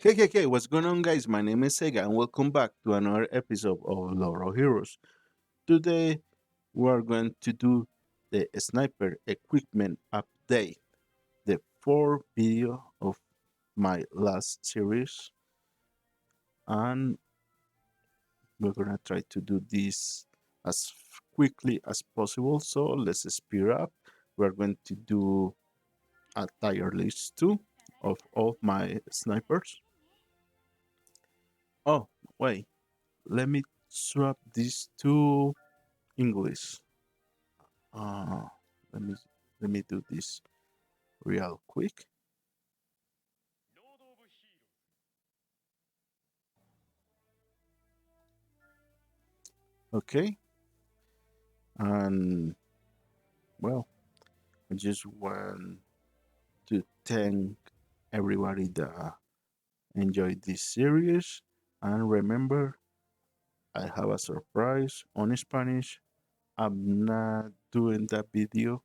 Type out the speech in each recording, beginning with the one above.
Hey, what's going on, guys? My name is Xega, and welcome back to another episode of Loro Heroes. Today, we are going to do the sniper equipment update, the fourth video of my last series, and we're gonna try to do this as quickly as possible. So let's speed up. We're going to do a tier list too of all my snipers. Oh, wait, let me swap these to English. Uh, let me let me do this real quick. Okay, and well, I just want to thank everybody that enjoyed this series. And remember, I have a surprise on Spanish. I'm not doing that video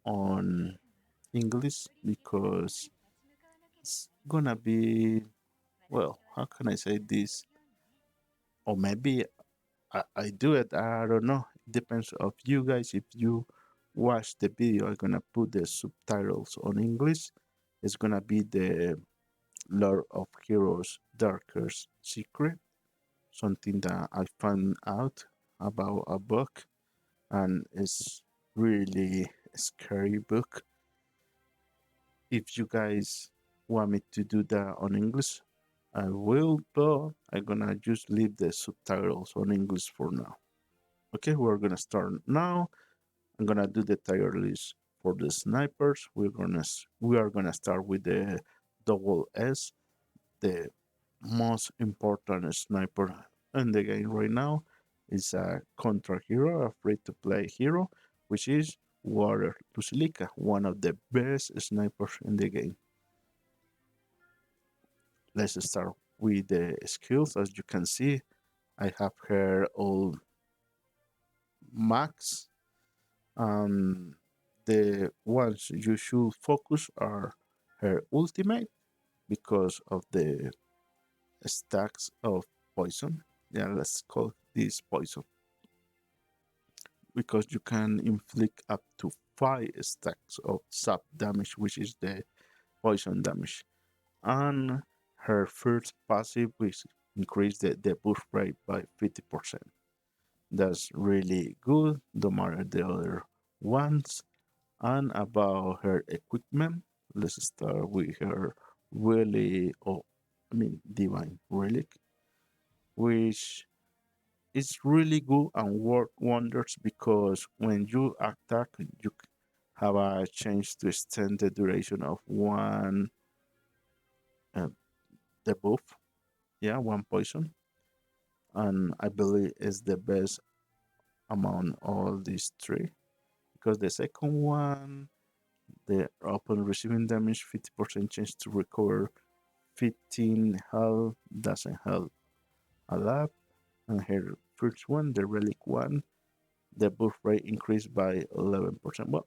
on English because it's gonna be, well, how can I say this? Or maybe I do it. I don't know. It depends of you guys. If you watch the video, I'm gonna put the subtitles on English. It's gonna be the Lord of Heroes Darker's Secret, something that I found out about a book, and it's really a scary book. If you guys want me to do that on English, I will, but I'm gonna just leave the subtitles on English for now. Okay, we're gonna start now. I'm gonna do the tier list for the snipers. We are gonna start with the double S, the most important sniper in the game right now. Is a contra hero, a free to play hero, which is Water Lucilicca, one of the best snipers in the game. Let's start with the skills. As you can see, I have her all max. Um, the ones you should focus are her ultimate because of the stacks of poison. Yeah, let's call this poison because you can inflict up to 5 stacks of sub damage, which is the poison damage. And her first passive, which increase the buff rate by 50%. That's really good, no matter the other ones. And about her equipment, let's start with her really, divine relic, which is really good and work wonders because when you attack, you have a chance to extend the duration of one uh, debuff, yeah, one poison, and I believe is the best among all these three because the second one, the upon receiving damage, 50% chance to recover 15 health doesn't help a lot. And her first one, the relic one, the buff rate increased by 11%.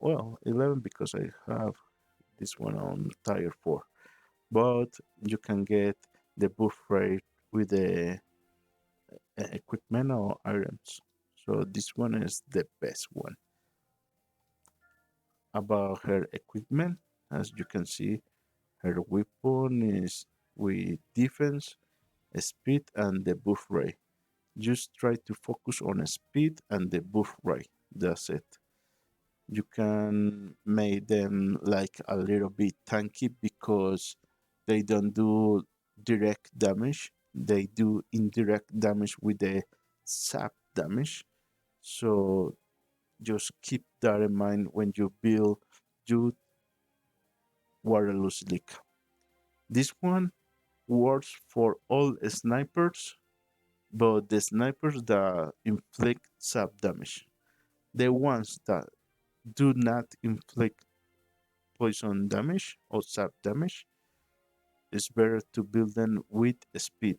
Well, 11 because I have this one on tier 4. But you can get the buff rate with the equipment or items. So this one is the best one. About her equipment, as you can see, her weapon is with defense, speed, and the buff rate. Just try to focus on speed and the buff rate. That's it. You can make them like a little bit tanky because they don't do direct damage. They do indirect damage with the sap damage. So just keep that in mind when you build your wireless leak. This one works for all snipers, but the snipers that inflict sap damage. The ones that do not inflict poison damage or sap damage, it's better to build them with speed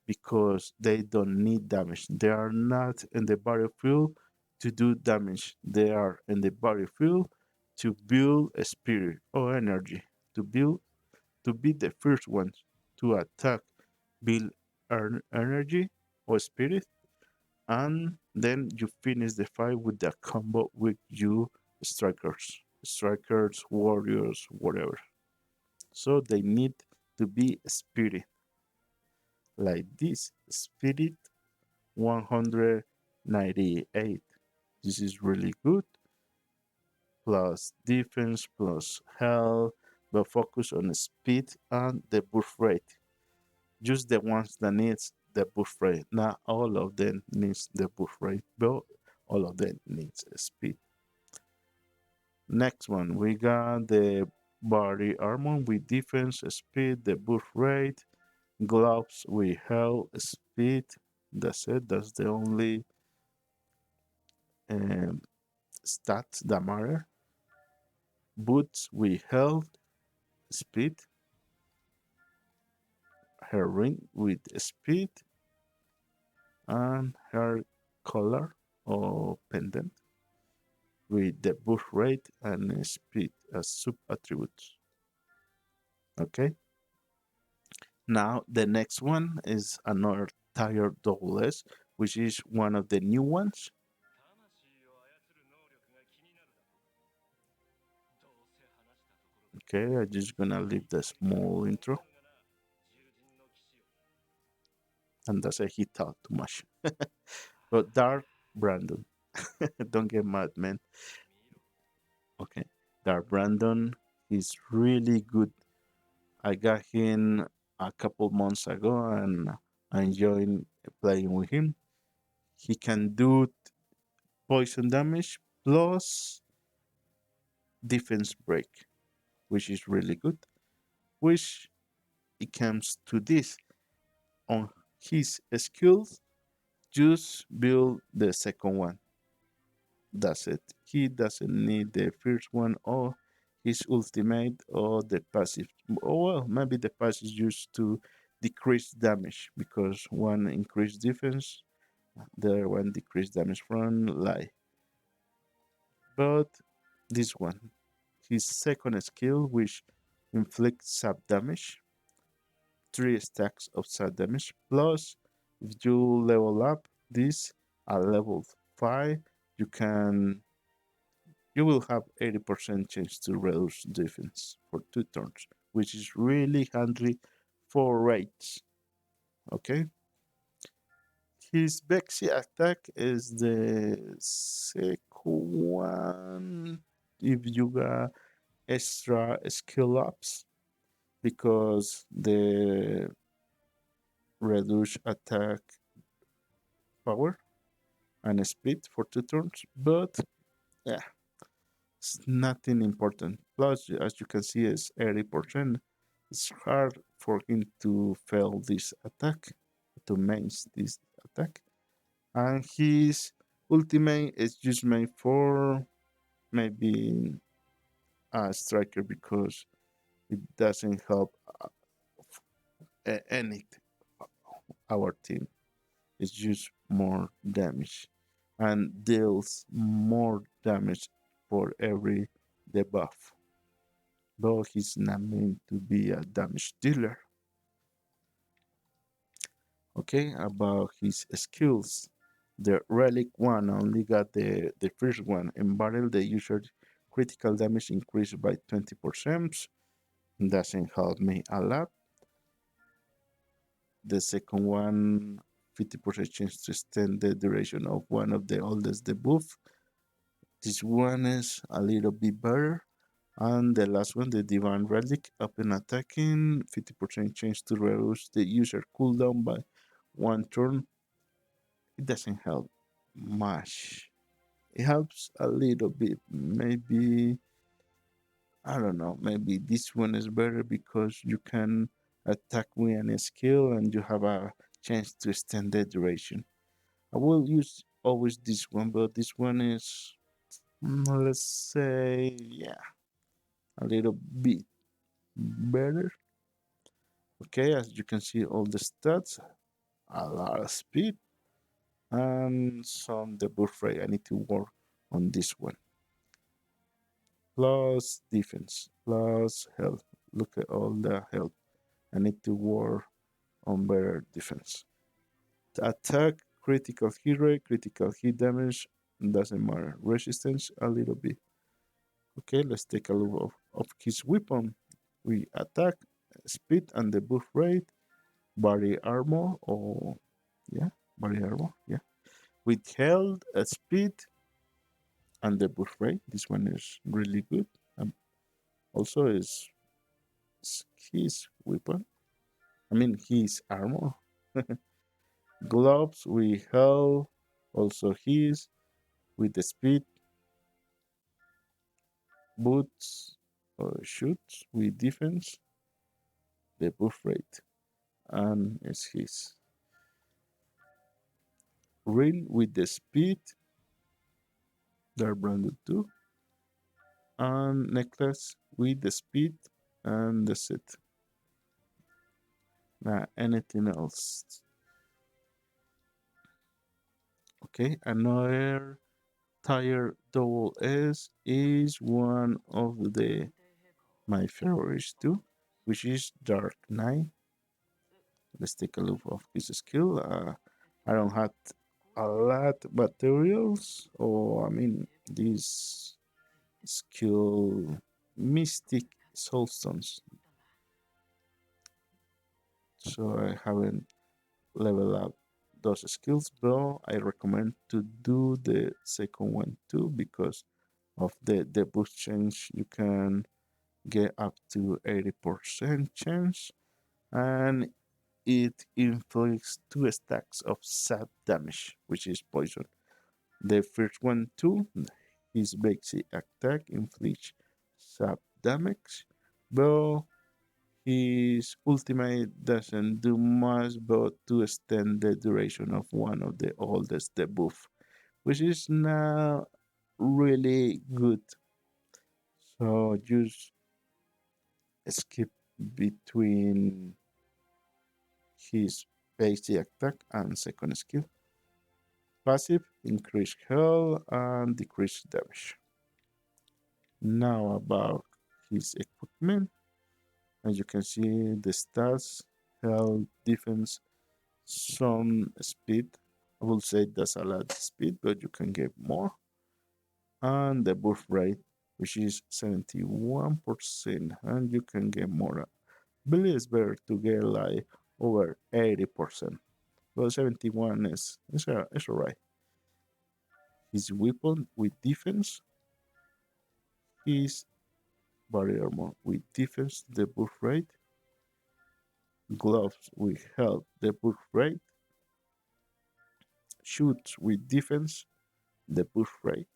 because they don't need damage. They are not in the battlefield to do damage. They are in the battlefield to build a spirit or energy, to build to be the first ones to attack, build energy or spirit, and then you finish the fight with the combo with you strikers, warriors, whatever. So they need to be spirit like this. Spirit 198. This is really good. Plus defense, plus health, but focus on speed and the buff rate. Just the ones that needs the buff rate. Not all of them needs the buff rate, but all of them needs speed. Next one, we got the body armor with defense, speed, the buff rate, gloves with health, speed. That's it. That's the only um, stats that matter. Boots with health, speed, her ring with speed, and her collar or pendant with the buff rate and speed as sub attributes. Okay. Now the next one is another tire double S, which is one of the new ones. Okay, I'm just gonna leave the small intro. And that's a he talk too much. But Dark Brandon. Don't get mad, man. Okay. Dark Brandon is really good. I got him a couple months ago and I enjoyed playing with him. He can do poison damage plus defense break, which is really good. Which it comes to this on his skills, just build the second one. That's it. He doesn't need the first one or his ultimate or the passive. Or well, maybe the passive is used to decrease damage because one increase defense, the other one decrease damage from lie. But this one, his second skill, which inflicts sub damage, 3 stacks of sub damage. Plus, if you level up this at level 5, you can you will have 80% chance to reduce defense for 2 turns, which is really handy for raids. Okay. His Bexy attack is the second one if you got extra skill ups because the reduce attack power and speed for 2 turns, but yeah, it's nothing important. Plus, as you can see, it's 80%. It's hard for him to fail this attack, to mains this attack. And his ultimate is just made for maybe a striker because it doesn't help any our team. It's just more damage and deals more damage for every debuff. Though he's not meant to be a damage dealer. Okay, about his skills. The relic one only got the first one. Embarrail the user critical damage increased by 20%. Doesn't help me a lot. The second one, 50% chance to extend the duration of one of the oldest debuff. This one is a little bit better. And the last one, the Divine Relic, upon attacking, 50% chance to reduce the user cooldown by 1 turn. It doesn't help much. It helps a little bit. Maybe, I don't know, maybe this one is better because you can attack with any skill and you have a chance to extend the duration. I will use always this one, but this one is, let's say, yeah, a little bit better. Okay, as you can see, all the stats, a lot of speed, and some the buff rate. I need to work on this one. Plus defense, plus health. Look at all the health. I need to work on better defense. Attack, critical hit damage, doesn't matter. Resistance, a little bit. Okay, let's take a look of his weapon. We attack, speed, and the buff rate, body armor, or yeah, body armor, yeah. With health, speed, and the buff rate. This one is really good. Also, is his weapon. I mean, his armor. Gloves with health, also his with the speed, boots or shoots with defense, the buff rate, and is his ring with the speed, they're branded too, and necklace with the speed and the set. Now, anything else? Okay, another tire double S is one of the my favorites too, which is Dark Knight. Let's take a look of his skill. I don't have a lot materials, or I mean, this skill Mystic Soulstones. So I haven't leveled up those skills, but I recommend to do the second one too because of the boost change. You can get up to 80% chance, and it inflicts 2 stacks of sap damage, which is poison. The first one too, his basic attack inflicts sap damage, but his ultimate doesn't do much but to extend the duration of one of the oldest debuff, which is now really good. So just skip between his basic attack and second skill. Passive, increase health and decrease damage. Now about his equipment. As you can see, the stats, health, defense, some speed. I will say that's a lot of speed, but you can get more. And the buff rate, which is 71%, and you can get more. I believe it's better to get like over 80%. Well, 71 is alright. His weapon with defense, his body armor with defense, the buff rate, gloves with health, the buff rate, shoots with defense, the buff rate.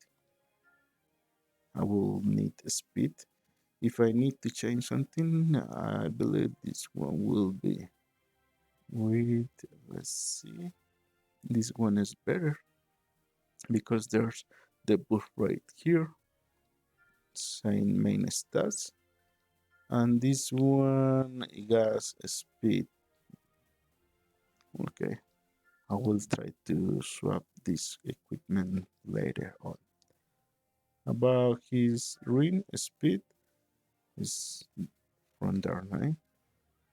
I will need speed. If I need to change something, I believe this one will be. Wait, let's see. This one is better because there's the buff rate here, saying main stats, and this one gas speed. Okay, I will try to swap this equipment later on. About his ring speed is from Dark Knight.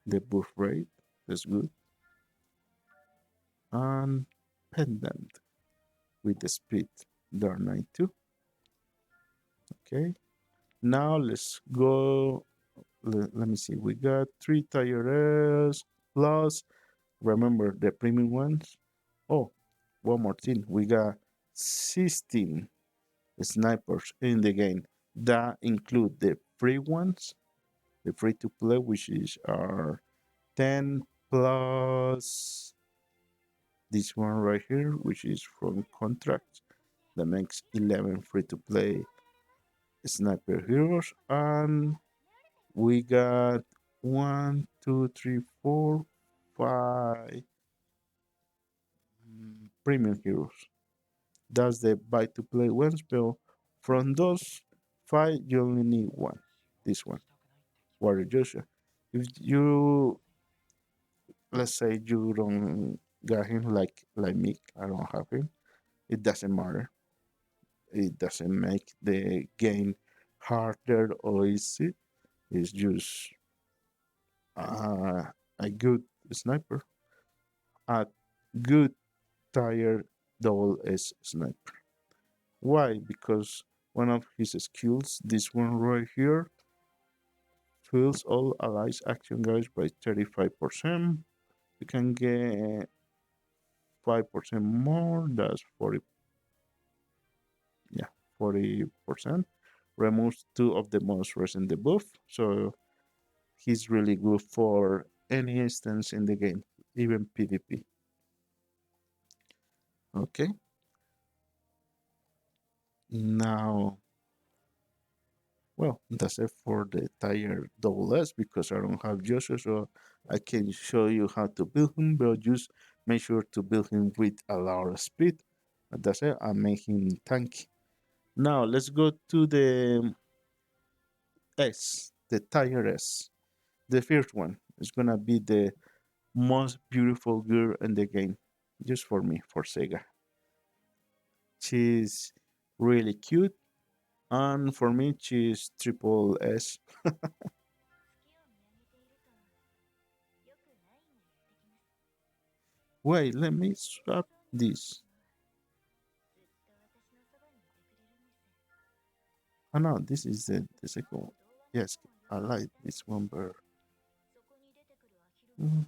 The buff rate is good. And pendant with the speed Dark Knight 2. Okay. Now let's go. Let me see. We got 3 tires plus. Remember the premium ones? Oh, one more thing. We got 16 snipers in the game. That include the free ones, the free to play, which is our 10 plus this one right here, which is from contract. That makes 11 free to play sniper heroes. And we got 1, 2, 3, 4, 5 premium heroes. That's the buy to play ones, but from those 5, you only need one. This one, Warrior Joshua. If you, let's say you don't got him like me, I don't have him. It doesn't matter. It doesn't make the game harder or easy. It's just uh, a good sniper, a good tier double S sniper. Why? Because one of his skills, this one right here, fills all allies action gauge by 35%. You can get 5% more, that's 40, yeah, 40%. Removes two of the most recent debuff, so he's really good for any instance in the game, even PvP. Okay, now, well, that's it for the tier double S because I don't have Joshua, so I can show you how to build him, but just make sure to build him with a lot of speed. That's it, I make him tanky. Now, let's go to the S, the tier S. The first one is gonna be the most beautiful girl in the game, just for me, for Xega. She's really cute, and for me, she's triple S. Wait, let me swap this. Oh no, this is the second one. Yes, I like this one better.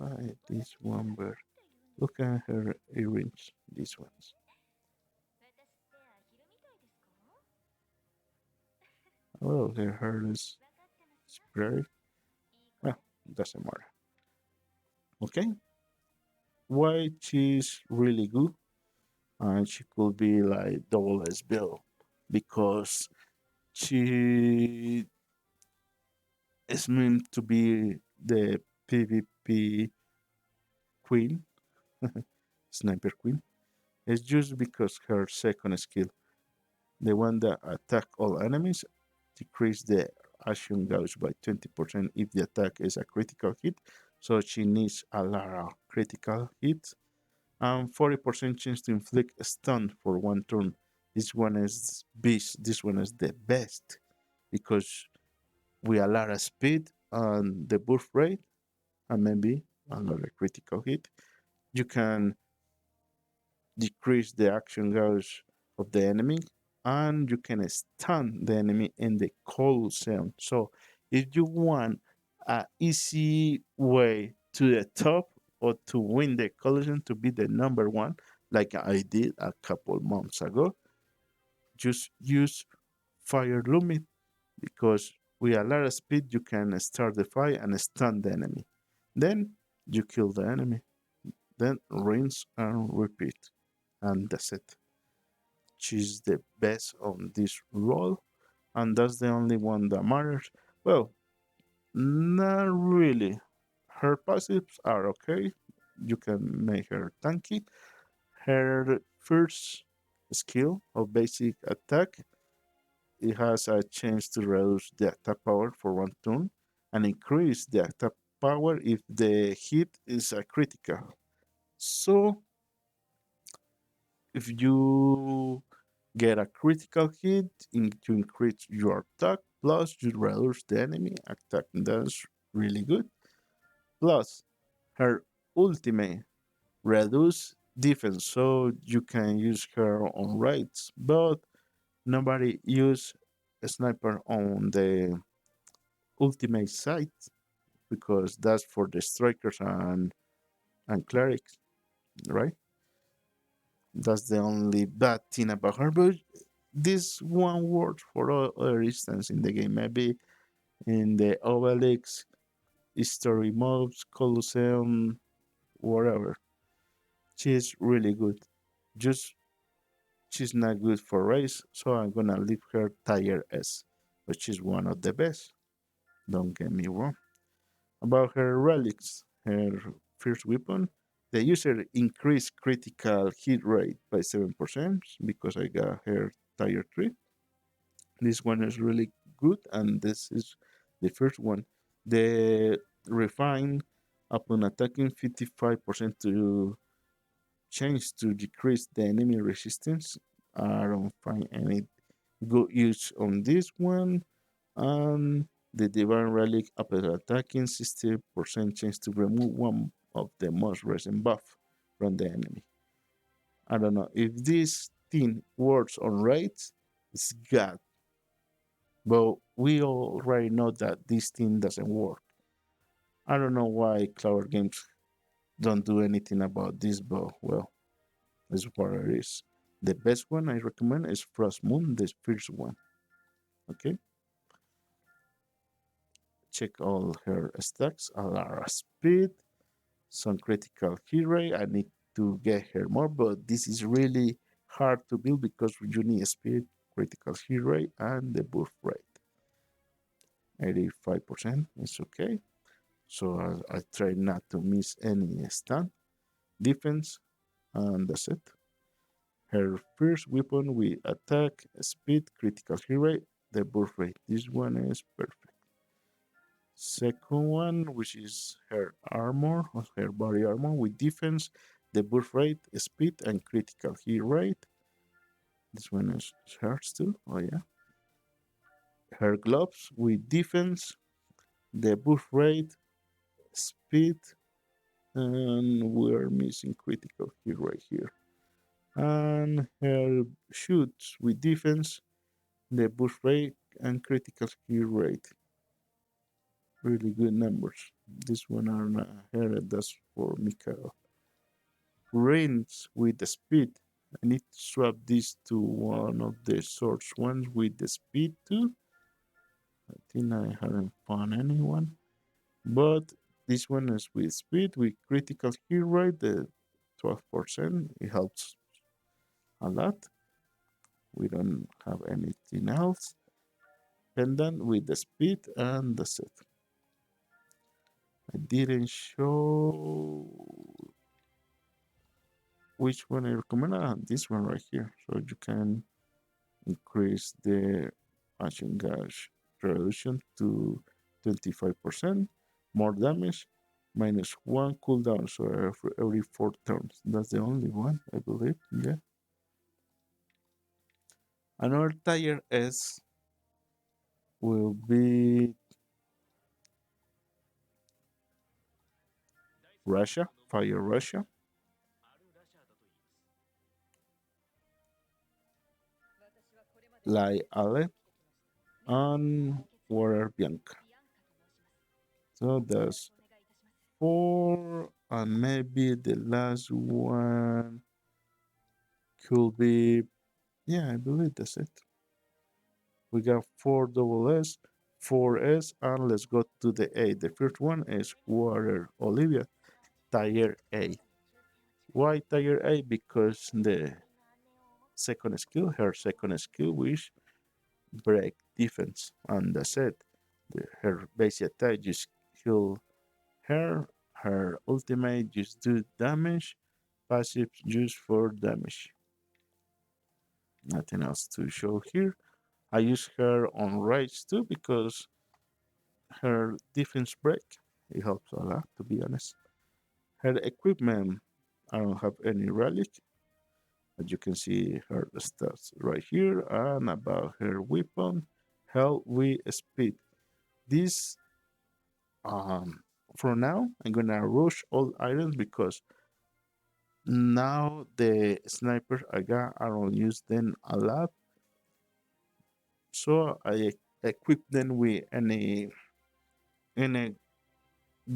I like this one better. Look at her earrings, these ones. Oh, her hair is very, well, doesn't matter. Okay, why she's really good and she could be like double as Bill because she is meant to be the PvP queen, sniper queen. It's just because her second skill, the one that attack all enemies, decrease the action gauge by 20% if the attack is a critical hit. So she needs a lot of critical hits and 40% chance to inflict a stun for one turn. This one is beast. This one is the best because with a lot of speed and the burst rate and maybe another critical hit, you can decrease the action gauge of the enemy and you can stun the enemy in the cold zone. So if you want an easy way to the top or to win the collision to be the number one, like I did a couple months ago, just use fire Lumie because with a lot of speed you can start the fight and stun the enemy. Then you kill the enemy. Then rinse and repeat. And that's it. She's the best on this role, and that's the only one that matters. Well, not really. Her passives are okay. You can make her tanky. Her first skill of basic attack, it has a chance to reduce the attack power for one turn and increase the attack power if the hit is a critical. So if you get a critical hit to increase your attack, plus you reduce the enemy attack. That's really good. Plus, her ultimate reduce defense, so you can use her on raids, but nobody use a sniper on the ultimate side because that's for the strikers and clerics, right? That's the only bad thing about her. But this one works for other instance in the game. Maybe in the Obelix, History Mobs, Colosseum, whatever. She's really good. Just she's not good for race, so I'm gonna leave her tier S. But she's one of the best. Don't get me wrong. About her relics, her first weapon, the user increased critical hit rate by 7% because I got her tier 3. This one is really good, and this is the first one. The refine upon attacking 55% to change to decrease the enemy resistance. I don't find any good use on this one. The Divine Relic after attacking 60% chance to remove one of the most recent buff from the enemy. I don't know if this thing works on raids. It's God, but we already know that this thing doesn't work. I don't know why Cloud Games don't do anything about this, but well, it's what it is. The best one I recommend is Frost Moon, the first one. Okay, check all her stacks. Alara speed, some critical hit rate. I need to get her more, but this is really hard to build because you need speed, critical hit rate, and the buff rate. 85% is okay. So I try not to miss any stun, defense, and that's it. Her first weapon with attack, speed, critical hit rate, the buff rate. This one is perfect. Second one, which is her armor, or her body armor with defense, the buff rate, speed, and critical hit rate. This one is hers too. Oh yeah. Her gloves with defense, the buff rate, speed, and we're missing critical hit right here. And her shoots with defense, the buff rate, and critical hit rate. Really good numbers. This one are not here. That's for Mikhail. Range with the speed. I need to swap this to one of the source ones with the speed too. I think I haven't found anyone. But this one is with speed, with critical hit rate, the 12%. It helps a lot. We don't have anything else. Pendant with the speed and that's it. I didn't show which one I recommend. This one right here. So you can increase the action gauge reduction to 25%, more damage, minus one cooldown. So every 4 turns. That's the only one, I believe. Yeah. Another tier S will be Russia, Fire Russia, like Alev, and Water Bianca. So that's four, and maybe the last one could be, yeah, I believe that's it. We got four double S, four S, and let's go to the A. The first one is Water Olivia, Tier A. Why Tier A? Because the second skill, her second skill, which break defense, and that's it. Her basic attack just heal her, her ultimate just do damage, passive just for damage. Nothing else to show here. I use her on rage too because her defense break. It helps a lot, to be honest. Her equipment, I don't have any relic. As you can see her stats right here, and about her weapon, health with speed. This for now, I'm gonna rush all items because now the snipers I got, I don't use them a lot. So I equip them with any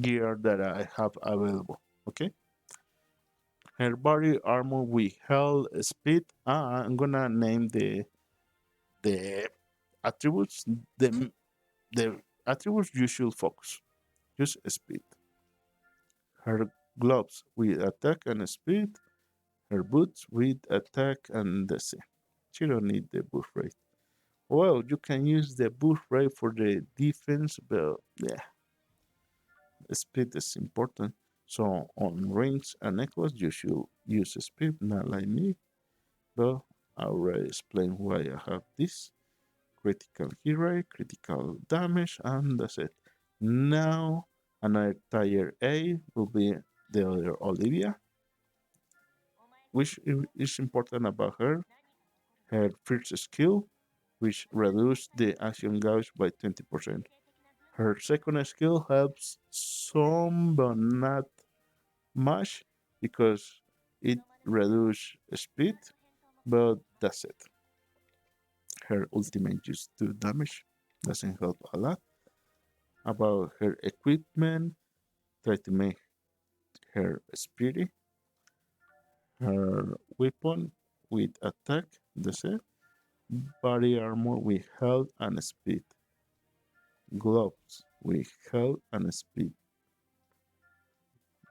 gear that I have available. Okay. Her body armor with health, speed. I'm gonna name the attributes. The attributes you should focus. Just speed. Her gloves with attack and speed. Her boots with attack and DC. She don't need the buff rate. Well, you can use the buff rate for the defense, but yeah, speed is important. So on rings and necklace, you should use speed, not like me. But I already explained why I have this. Critical hit rate, critical damage, and that's it. Now, another tier A will be the other Olivia, which is important about her. Her first skill, which reduced the action gauge by 20%. Her second skill helps some but not much because it reduces speed, but that's it. Her ultimate just 2 damage, doesn't help a lot. About her equipment, try to make her speedy. Her weapon with attack, that's it. Body armor with health and speed. Gloves with health and speed.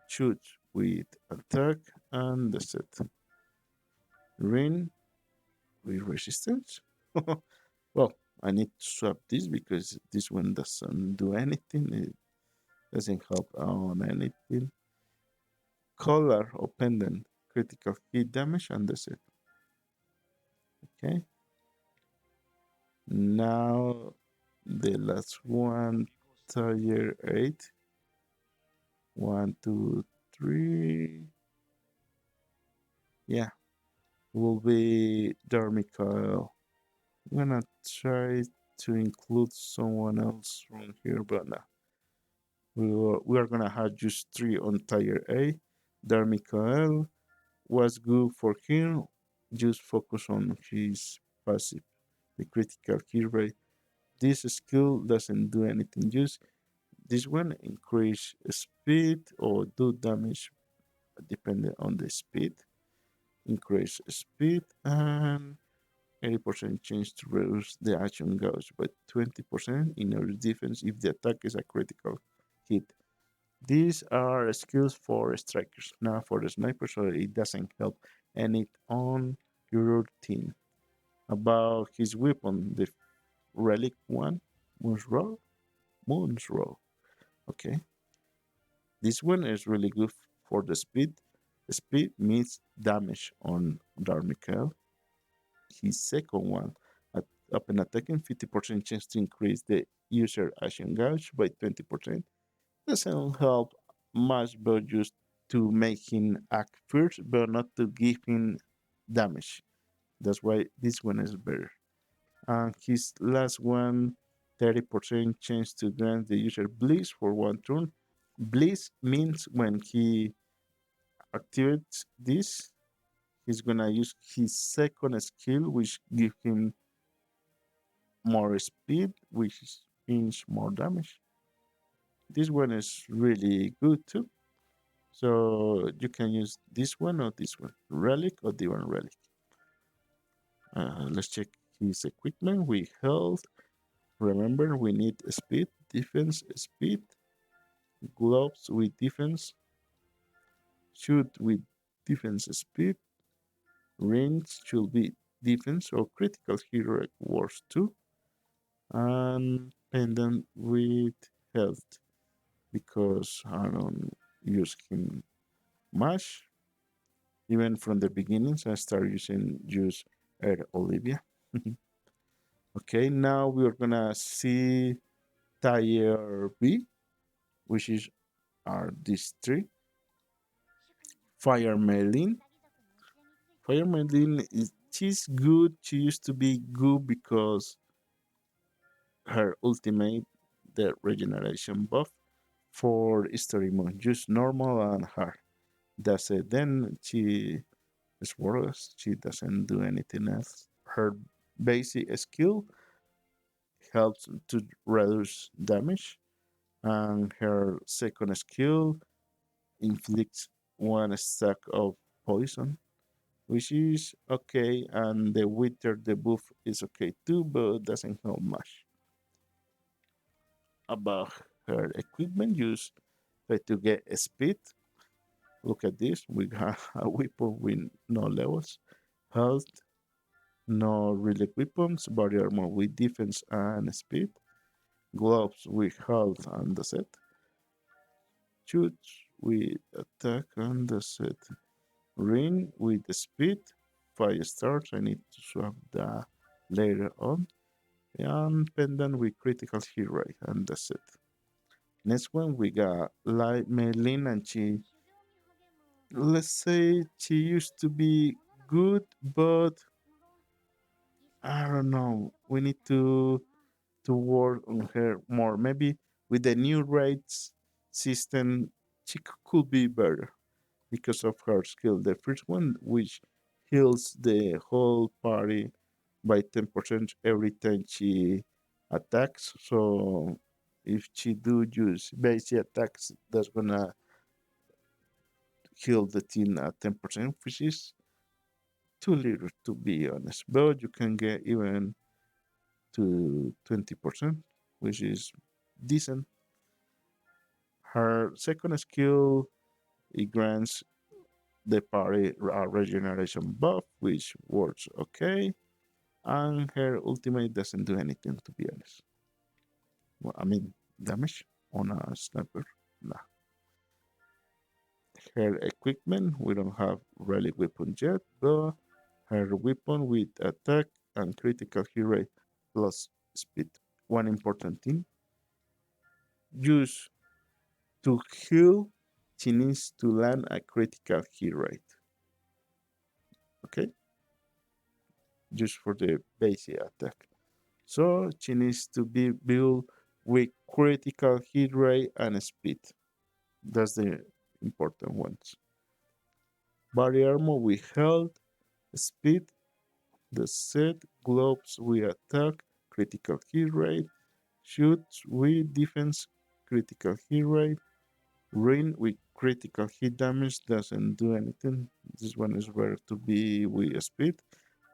Shoot with attack and that's it. Ring with resistance. Well, I need to swap this because this one doesn't do anything. It doesn't help on anything. Collar or pendant, critical hit damage, and that's it. Okay. Now the last one, tier 8. 1, 2, 3. Yeah, will be Mikhail. I'm gonna try to include someone else from here, but no. We are gonna have just 3 on tier A. Mikhail was good for him. Just focus on his passive, the critical hit rate. This skill doesn't do anything. Just this one increase speed or do damage depending on the speed. Increase speed and 80% chance to reduce the action gauge by 20% in your defense if the attack is a critical hit. These are skills for strikers, not for the sniper, so it doesn't help any on your team. About his weapon, the relic one, Moon's Row. Okay, this one is really good for the speed. The speed means damage on Mikhail. His second one, at, upon attacking, 50% chance to increase the user action gauge by 20%. Doesn't help much, but just to make him act first, but not to give him damage. That's why this one is better. And his last one, 30% chance to grant the user bliss for 1 turn. Bliss means when he activates this, he's gonna use his second skill, which give him more speed, which means more damage. This one is really good too. So you can use this one or this one, relic or divan relic. Let's check his equipment with health. Remember, we need speed, defense, speed, gloves with defense, shoot with defense, speed, range should be defense or critical hero wars too, and pendant with health because I don't use him much. Even from the beginnings, I start using use Olivia. Okay, now we're gonna see tier B, which is are these 3. Fire Mei Ling. Fire Mei Ling is she's good. She used to be good because her ultimate, the regeneration buff for story mode, just normal and hard. That's it. Then she is worthless. She doesn't do anything else. Her basic skill helps to reduce damage, and her second skill inflicts 1 stack of poison, which is okay, and the wither debuff is okay too, but doesn't help much. About her equipment use, try to get speed. Look at this, we have a weapon with no levels, health, no relic weapons, body armor with defense and speed, gloves with health and the set, shoot with attack and the set, ring with the speed, 5 stars. I need to swap that later on, and pendant with critical hit rate and that's it. Next one we got Light Mei Ling, and she, let's say she used to be good, but I don't know. We need to work on her more. Maybe with the new rates system, she could be better because of her skill. The first one, which heals the whole party by 10% every time she attacks. So if she do use basic attacks, that's gonna heal the team at 10%, which is too little to be honest. But you can get even to 20%, which is decent. Her second skill, it grants the party a regeneration buff, which works okay. And her ultimate doesn't do anything, to be honest. Well, I mean, damage on a sniper. Nah. Her equipment, we don't have relic weapon yet, but her weapon with attack and critical hit rate plus speed. One important thing, use to heal, she needs to land a critical hit rate. Okay? Just for the basic attack. So she needs to be built with critical hit rate and speed. That's the important ones. Body armor with health, speed, the set, gloves with attack, critical hit rate, shoots with defense, critical hit rate, ring with critical hit damage doesn't do anything. This one is better to be with speed.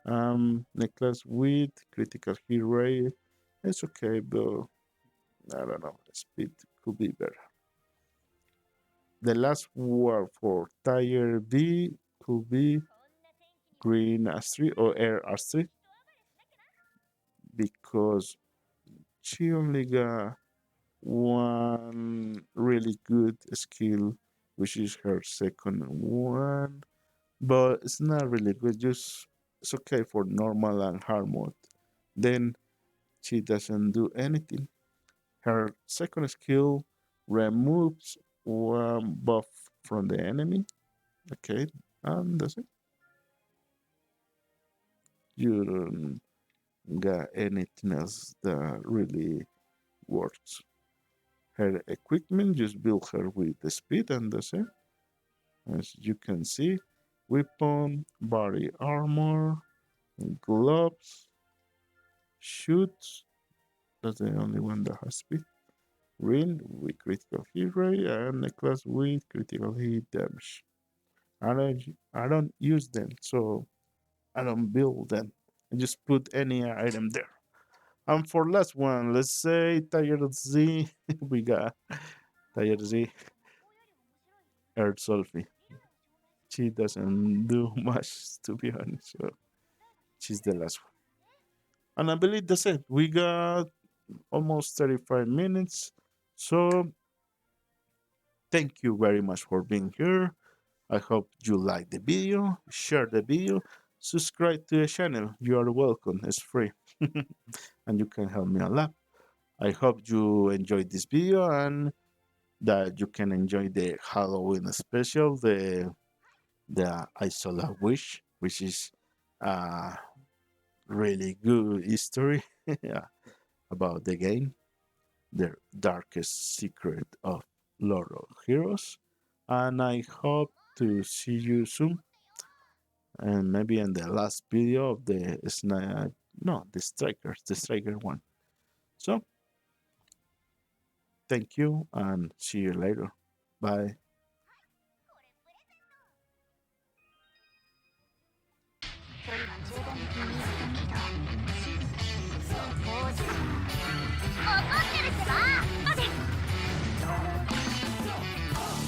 Necklace with critical hit rate. It's okay, but I don't know. Speed could be better. The last word for tier B could be green Astrid or air Astrid because she only got one really good skill, which is her second one, but it's not really good. Just it's okay for normal and hard mode. Then she doesn't do anything. Her second skill removes one buff from the enemy. Okay, and that's it. You don't got anything else that really works. Her equipment just build her with the speed and that's it. As you can see, weapon, body armor, gloves, shoots. That's the only one that has speed. Ring with critical hit rate and necklace with critical hit damage. I don't use them, so I don't build them. I just put any item there. And for last one, let's say Tiger Z, we got Tiger Z, Earth Solphi. She doesn't do much, to be honest. So she's the last one. And I believe that's it. We got almost 35 minutes. So thank you very much for being here. I hope you like the video, share the video, subscribe to the channel. You are welcome. It's free. And you can help me a lot. I hope you enjoyed this video and that you can enjoy the Halloween special, the Isola Wish, which is a really good history about the game, the darkest secret of Lord of Heroes. And I hope to see you soon, and maybe in the last video of the sniper, no, the striker one. So thank you and see you later. Bye.